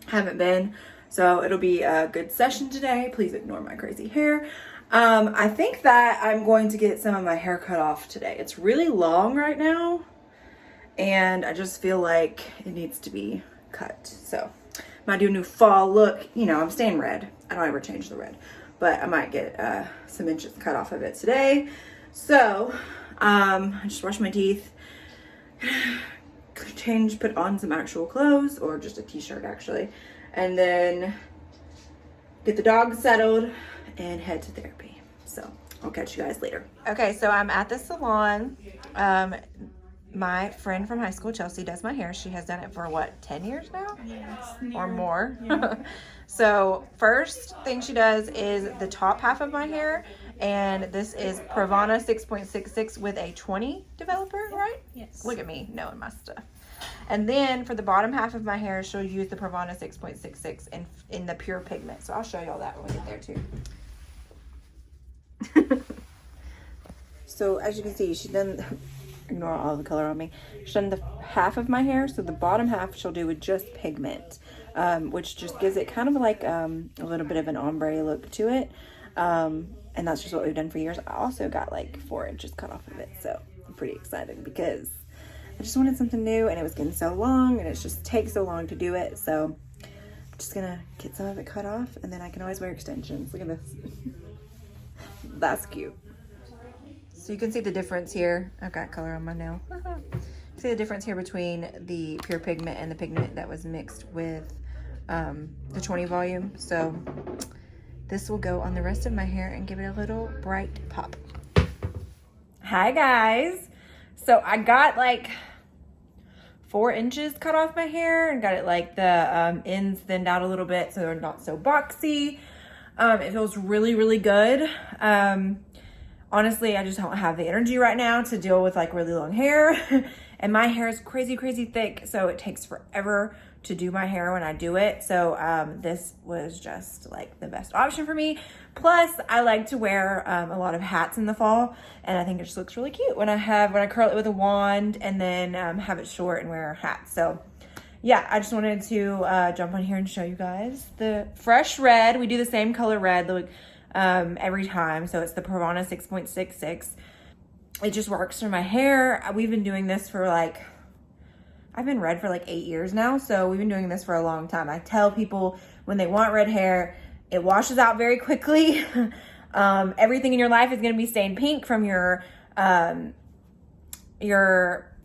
Speaker 2: haven't been. So it'll be a good session today. Please ignore my crazy hair. I think that I'm going to get some of my hair cut off today. It's really long right now. And I just feel like it needs to be cut. So I might do a new fall look. You know, I'm staying red. I don't ever change the red. But I might get some inches cut off of it today. So I just washed my teeth.
Speaker 1: put on some actual clothes, or just a t-shirt actually, and then get the dog settled and head to therapy. So I'll catch you guys later. Okay, so I'm at the salon. My friend from high school, Chelsea, does my hair. She has done it for what, 10 years now?
Speaker 3: Yes,
Speaker 1: Or more.
Speaker 3: Yeah.
Speaker 1: So first thing she does is the top half of my hair, and this is Pravana 6.66 with a 20 developer, right?
Speaker 3: Yes.
Speaker 1: Look at me knowing my stuff. And then for the bottom half of my hair, she'll use the Pravana 6.66 in the pure pigment. So I'll show y'all that when we get there too. So as you can see, she's done, ignore all the color on me. She's done the half of my hair. So the bottom half she'll do with just pigment, which just gives it kind of like a little bit of an ombre look to it. And that's just what we've done for years. I also got like 4 inches cut off of it. So I'm pretty excited because I just wanted something new, and it was getting so long, and it just takes so long to do it. So I'm just gonna get some of it cut off, and then I can always wear extensions. Look at this. That's cute. So you can see the difference here. I've got color on my nail. See the difference here between the pure pigment and the pigment that was mixed with the 20 volume. So this will go on the rest of my hair and give it a little bright pop. Hi guys. So I got like 4 inches cut off my hair and got it like the ends thinned out a little bit so they're not so boxy. It feels really, really good. Honestly, I just don't have the energy right now to deal with like really long hair. And my hair is crazy, crazy thick, so it takes forever to do my hair when I do it. So this was just like the best option for me. Plus, I like to wear a lot of hats in the fall, and I think it just looks really cute when I curl it with a wand and then have it short and wear a hat. So yeah, I just wanted to jump on here and show you guys the fresh red. We do the same color red every time. So it's the Pravana 6.66. It just works for my hair. We've been doing this for like, I've been red for like 8 years now. So we've been doing this for a long time. I tell people when they want red hair, it washes out very quickly. Everything in your life is going to be stained pink, from your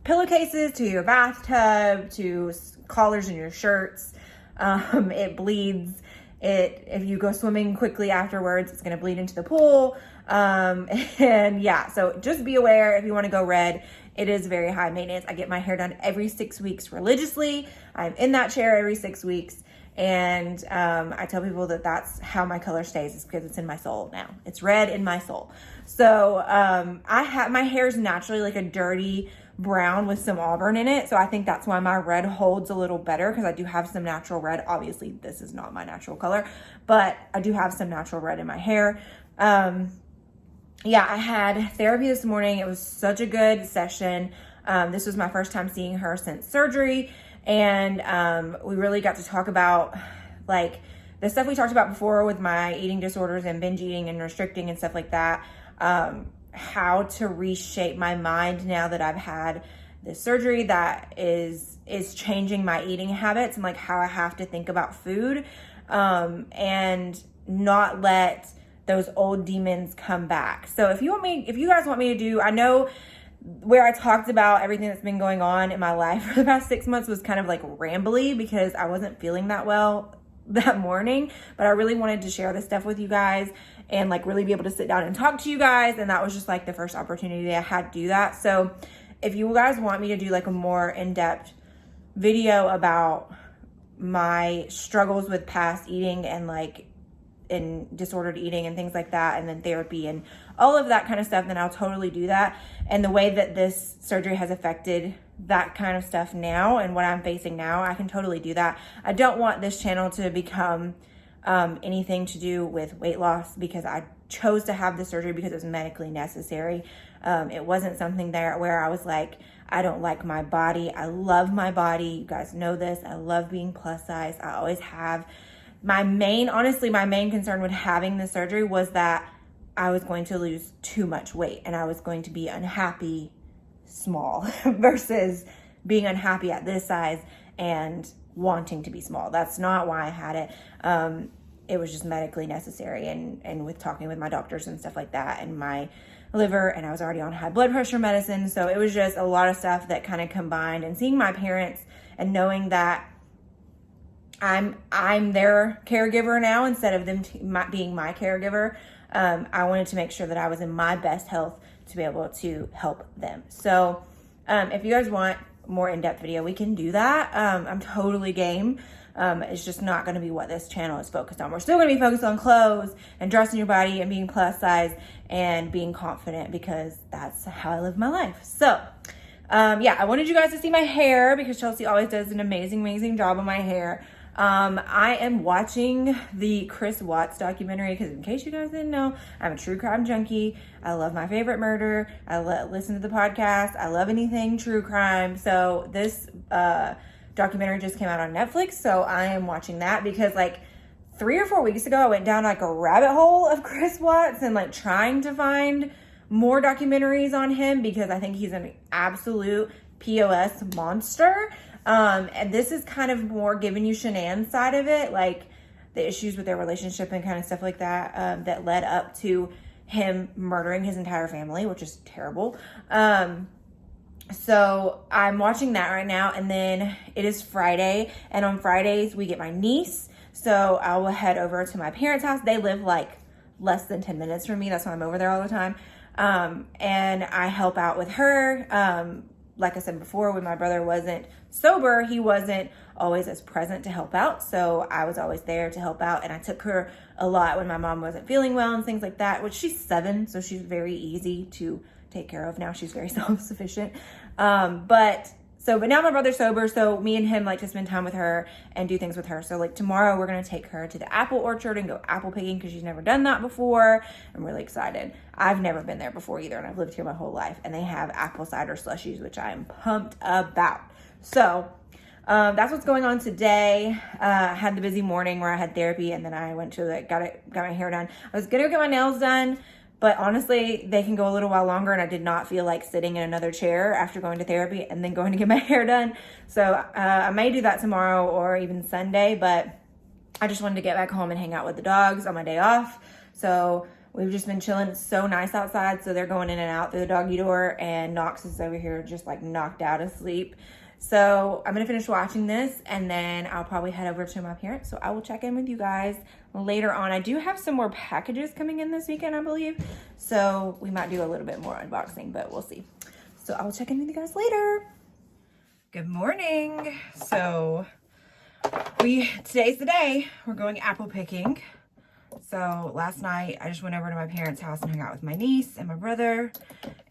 Speaker 1: pillowcases to your bathtub to collars in your shirts. It bleeds. If you go swimming quickly afterwards, it's going to bleed into the pool. And yeah, so just be aware if you want to go red. It is very high maintenance. I get my hair done every 6 weeks religiously. I'm in that chair every 6 weeks. And I tell people that that's how my color stays, is because it's in my soul now. It's red in my soul. So my hair is naturally like a dirty brown with some auburn in it. So I think that's why my red holds a little better, because I do have some natural red. Obviously, this is not my natural color, but I do have some natural red in my hair. Yeah, I had therapy this morning. It was such a good session. This was my first time seeing her since surgery. And we really got to talk about like the stuff we talked about before with my eating disorders and binge eating and restricting and stuff like that. How to reshape my mind now that I've had this surgery that is changing my eating habits, and like how I have to think about food, and not let those old demons come back. So if you guys want me to do, I know where I talked about everything that's been going on in my life for the past 6 months was kind of like rambly because I wasn't feeling that well that morning, but I really wanted to share this stuff with you guys and like really be able to sit down and talk to you guys. And that was just like the first opportunity I had to do that. So if you guys want me to do like a more in-depth video about my struggles with past eating and like in disordered eating and things like that, and then therapy and all of that kind of stuff, then I'll totally do that. And the way that this surgery has affected that kind of stuff now and what I'm facing now, I can totally do that. I don't want this channel to become anything to do with weight loss, because I chose to have the surgery because it was medically necessary. It wasn't something there where I was like, I don't like my body. I love my body. You guys know this. I love being plus size. I always have. My main concern with having the surgery was that I was going to lose too much weight and I was going to be unhappy small versus being unhappy at this size and wanting to be small. That's not why I had it. It was just medically necessary, and with talking with my doctors and stuff like that, and my
Speaker 2: liver, and I was already on high blood pressure medicine. So it was just a lot of stuff that kind of combined, and seeing my parents and knowing that I'm their caregiver now instead of them being my caregiver. I wanted to make sure that I was in my best health to be able to help them. So if you guys want more in-depth video, we can do that. I'm totally game. It's just not going to be what this channel is focused on. We're still going to be focused on clothes and dressing your body and being plus size and being confident, because that's how I live my life. So yeah, I wanted you guys to see my hair because Chelsea always does an amazing job on my hair. I am watching the Chris Watts documentary because, in case you guys didn't know, I'm a true crime junkie. I love My Favorite Murder. I listen to the podcast. I love anything true crime. So this documentary just came out on Netflix, so I am watching that because like 3 or 4 weeks ago I went down like a rabbit hole of Chris Watts and like trying to find more documentaries on him because I think he's an absolute POS monster. And this is kind of more giving you Shanann's side of it, like the issues with their relationship and kind of stuff like that, that led up to him murdering his entire family, which is terrible. So I'm watching that right now, and then it is Friday, and on Fridays we get my niece, so I will head over to my parents' house. They live like less than 10 minutes from me. That's why I'm over there all the time. And I help out with her. Like I said before, when my brother wasn't sober, he wasn't always as present to help out. So I was always there to help out. And I took her a lot when my mom wasn't feeling well and things like that, which she's 7. So she's very easy to take care of now. She's very self-sufficient. But now my brother's sober. So me and him like to spend time with her and do things with her. So like tomorrow we're going to take her to the apple orchard and go apple picking because she's never done that before. I'm really excited. I've never been there before either, and I've lived here my whole life, and they have apple cider slushies, which I am pumped about. So that's what's going on today. I had the busy morning where I had therapy, and then I went to got my hair done. I was gonna go get my nails done, but honestly, they can go a little while longer, and I did not feel like sitting in another chair after going to therapy and then going to get my hair done. So I may do that tomorrow or even Sunday, but I just wanted to get back home and hang out with the dogs on my day off. So we've just been chilling. It's so nice outside, so they're going in and out through the doggy door, and Knox is over here just like knocked out of sleep. So I'm gonna finish watching this, and then I'll probably head over to my parents. So I will check in with you guys later on. I do have some more packages coming in this weekend, I believe. So we might do a little bit more unboxing, but we'll see. So I will check in with you guys later. Good morning. So today's the day. We're going apple picking. So last night I just went over to my parents' house and hung out with my niece and my brother,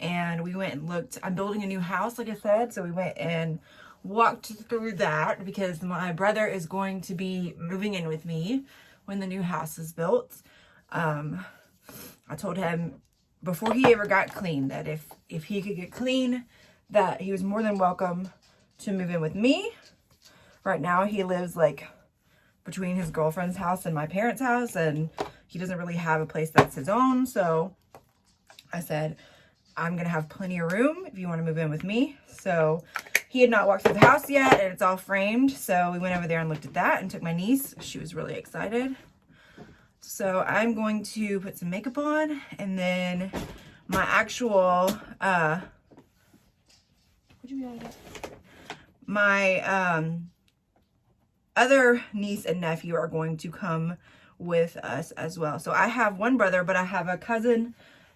Speaker 2: and we went and looked. I'm building a new house, like I said, so we went and walked through that because my brother is going to be moving in with me when the new house is built. I told him before he ever got clean that if he could get clean, that he was more than welcome to move in with me. Right now he lives like between his girlfriend's house and my parents' house, and he doesn't really have a place that's his own. So I said, I'm gonna have plenty of room if you want to move in with me. So he had not walked through the house yet, and it's all framed. So we went over there and looked at that and took my niece. She was really excited. So I'm going to put some makeup on, and then my actual other niece and nephew are going to come with us as well. So I have one brother, but I have a cousin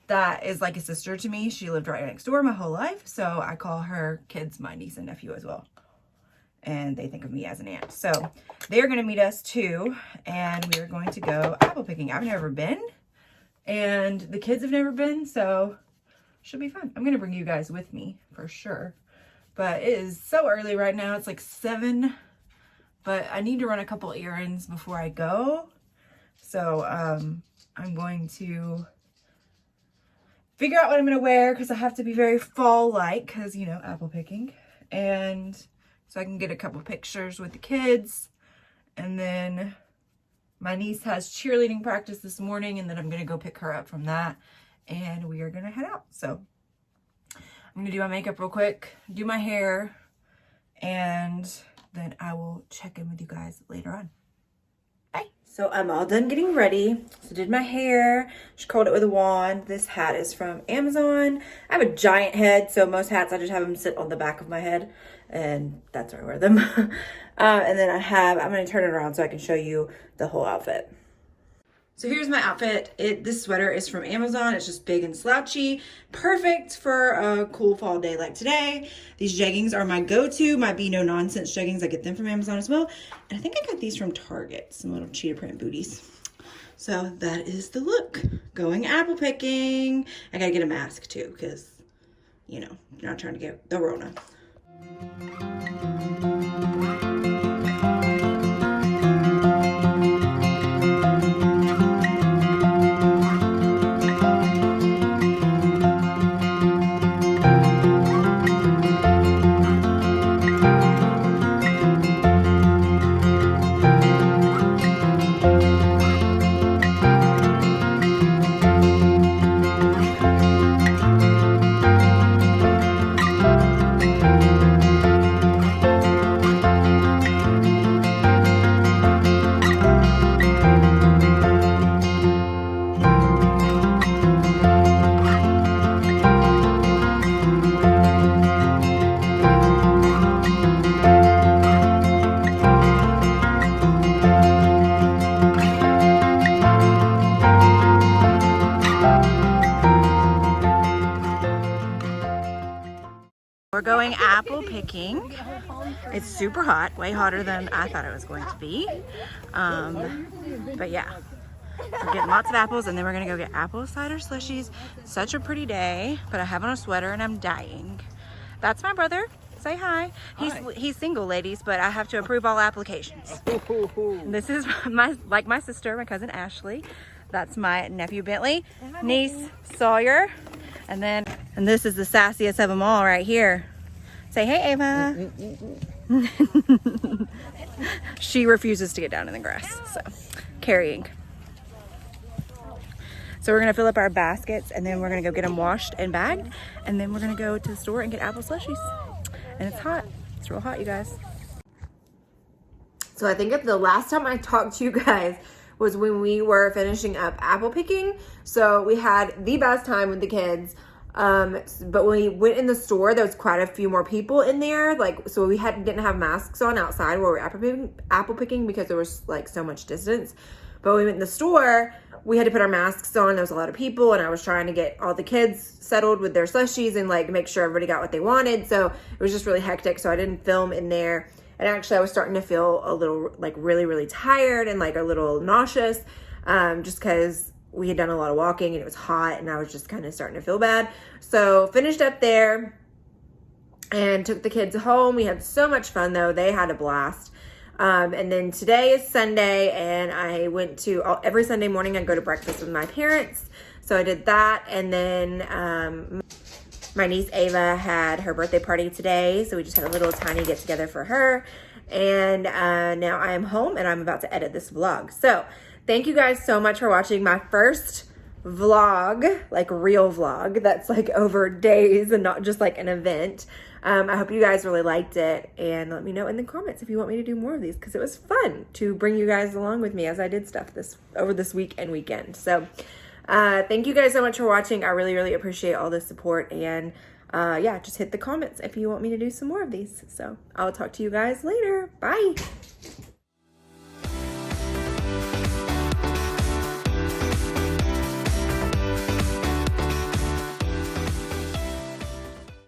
Speaker 2: that is like a sister to me. She lived right next door my whole life, so I call her kids my niece and nephew as well, and they think of me as an aunt. So they're going to meet us too, and we're going to go apple picking. I've never been, and the kids have never been, so should be fun. I'm going to bring you guys with me for sure, but it is so early right now. It's like 7, but I need to run a couple errands before I go. So I'm going to figure out what I'm going to wear because I have to be very fall-like because, you know, apple picking. And so I can get a couple pictures with the kids. And then my niece has cheerleading practice this morning, and then I'm going to go pick her up from that. And we are going to head out. So I'm going to do my makeup real quick, do my hair, and then I will check in with you guys later on. Bye. So I'm all done getting ready. So did my hair, just curled it with a wand. This hat is from Amazon. I have a giant head, so most hats I just have them sit on the back of my head, and that's where I wear them. And then I'm gonna turn it around so I can show you the whole outfit. So here's my outfit. This sweater is from Amazon. It's just big and slouchy. Perfect for a cool fall day like today. These jeggings are my go-to, my Be No Nonsense jeggings. I get them from Amazon as well. And I think I got these from Target, some little cheetah print booties. So that is the look. Going apple picking. I gotta get a mask too, because, you know, not trying to get the Rona. We're going apple picking. It's super hot, way hotter than I thought it was going to be. But yeah, we're getting lots of apples, and then we're gonna go get apple cider slushies. Such a pretty day, but I have on a sweater and I'm dying. That's my brother. Say hi. He's single, ladies, but I have to approve all applications. This is my sister, my cousin Ashley. That's my nephew Bentley, niece Sawyer, and this is the sassiest of them all right here. Say hey, Ava. She refuses to get down in the grass, so carrying. So we're gonna fill up our baskets, and then we're gonna go get them washed and bagged, and then we're gonna go to the store and get apple slushies. And it's hot. It's real hot, you guys. So I think the last time I talked to you guys was when we were finishing up apple picking. So we had the best time with the kids. But when we went in the store, there was quite a few more people in there. So we didn't have masks on outside where we were apple picking because there was like so much distance. But when we went in the store, we had to put our masks on. There was a lot of people, and I was trying to get all the kids settled with their slushies and like make sure everybody got what they wanted. So it was just really hectic. So I didn't film in there. And actually I was starting to feel a little like really, really tired and like a little nauseous, just because we had done a lot of walking and it was hot, and I was just kind of starting to feel bad. So finished up there and took the kids home. We had so much fun though. They had a blast. And then today is Sunday, and I went to every Sunday morning I go to breakfast with my parents. So I did that. And then, my niece Ava had her birthday party today. So we just had a little tiny get together for her. And, now I am home and I'm about to edit this vlog. So thank you guys so much for watching my first vlog, like real vlog that's like over days and not just like an event. I hope you guys really liked it, and let me know in the comments if you want me to do more of these, because it was fun to bring you guys along with me as I did stuff over this week and weekend. So thank you guys so much for watching. I really, really appreciate all the support, and yeah, just hit the comments if you want me to do some more of these. So I'll talk to you guys later. Bye.